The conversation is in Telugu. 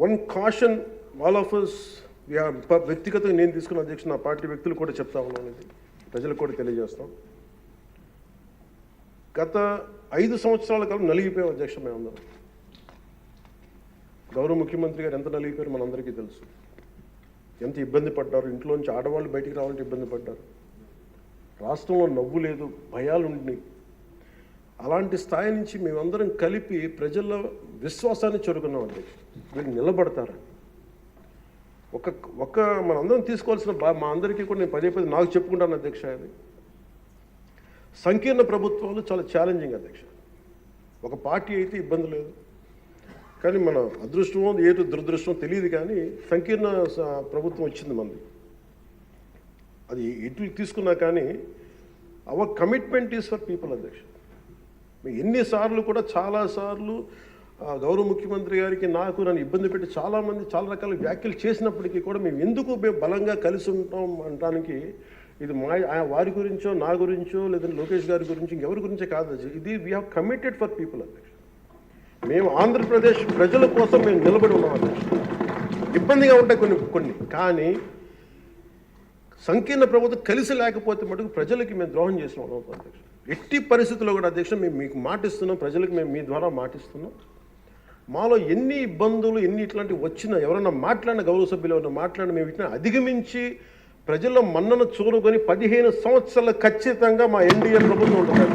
One caution all of us వ్యక్తిగతంగా నేను తీసుకున్న అధ్యక్షుడు నా పార్టీ వ్యక్తులు కూడా చెప్తా ఉన్నాను, ఇది ప్రజలకు కూడా తెలియజేస్తాం. గత 5 సంవత్సరాల కాలం నలిగిపోయాం అధ్యక్ష. మేమందరం గౌరవ ముఖ్యమంత్రి గారు ఎంత నలిగిపోయారు మనందరికీ తెలుసు. ఎంత ఇబ్బంది పడ్డారు, ఇంట్లోంచి ఆడవాళ్ళు బయటికి రావాలంటే ఇబ్బంది పడ్డారు. రాష్ట్రంలో నవ్వు లేదు, భయాలు ఉండినాయి. అలాంటి స్థాయి నుంచి మేమందరం కలిపి ప్రజల విశ్వాసాన్ని చెరుకున్నాం అధ్యక్ష. వీళ్ళు నిలబడతారని ఒక మనందరం తీసుకోవాల్సిన మా అందరికీ కూడా నేను పదే నాకు చెప్పుకుంటాను అధ్యక్ష. అది సంకీర్ణ ప్రభుత్వాలు చాలా ఛాలెంజింగ్ అధ్యక్ష. ఒక పార్టీ అయితే ఇబ్బంది లేదు, కానీ మన అదృష్టమో ఏదో దురదృష్టమో తెలియదు, కానీ సంకీర్ణ ప్రభుత్వం వచ్చింది మనది. అది ఎటు తీసుకున్నా కానీ our commitment is for people అధ్యక్ష. ఎన్నిసార్లు కూడా చాలాసార్లు గౌరవ ముఖ్యమంత్రి గారికి నాకు నన్ను ఇబ్బంది పెట్టి చాలామంది చాలా రకాల వ్యాఖ్యలు చేసినప్పటికీ కూడా మేము ఎందుకు బలంగా కలిసి ఉంటాం అనడానికి ఇది వారి గురించో నా గురించో లేదంటే లోకేష్ గారి గురించి ఇంకెవరి గురించో కాదు. ఇది we have committed for people అధ్యక్ష. మేము ఆంధ్రప్రదేశ్ ప్రజల కోసం మేము నిలబడి ఉన్నాం అధ్యక్ష. ఇబ్బందిగా ఉంటాయి కొన్ని కానీ సంకీర్ణ ప్రభుత్వం కలిసి లేకపోతే మటుకు ప్రజలకి మేము ద్రోహం చేసిన వాళ్ళం అధ్యక్ష. ఎట్టి పరిస్థితుల్లో కూడా అధ్యక్ష మేము మీకు మాటిస్తున్నాం, ప్రజలకు మేము మీ ద్వారా మాటిస్తున్నాం. మాలో ఎన్ని ఇబ్బందులు ఎన్ని ఇట్లాంటివి వచ్చినా ఎవరైనా మాట్లాడిన గౌరవ సభ్యులు ఎవరైనా మాట్లాడిన మేము వీటిని అధిగమించి ప్రజల్లో మన్నను చూరుకొని 15 సంవత్సరాలు ఖచ్చితంగా మా ఎన్డీఏ ప్రభుత్వం ఉంటుంది.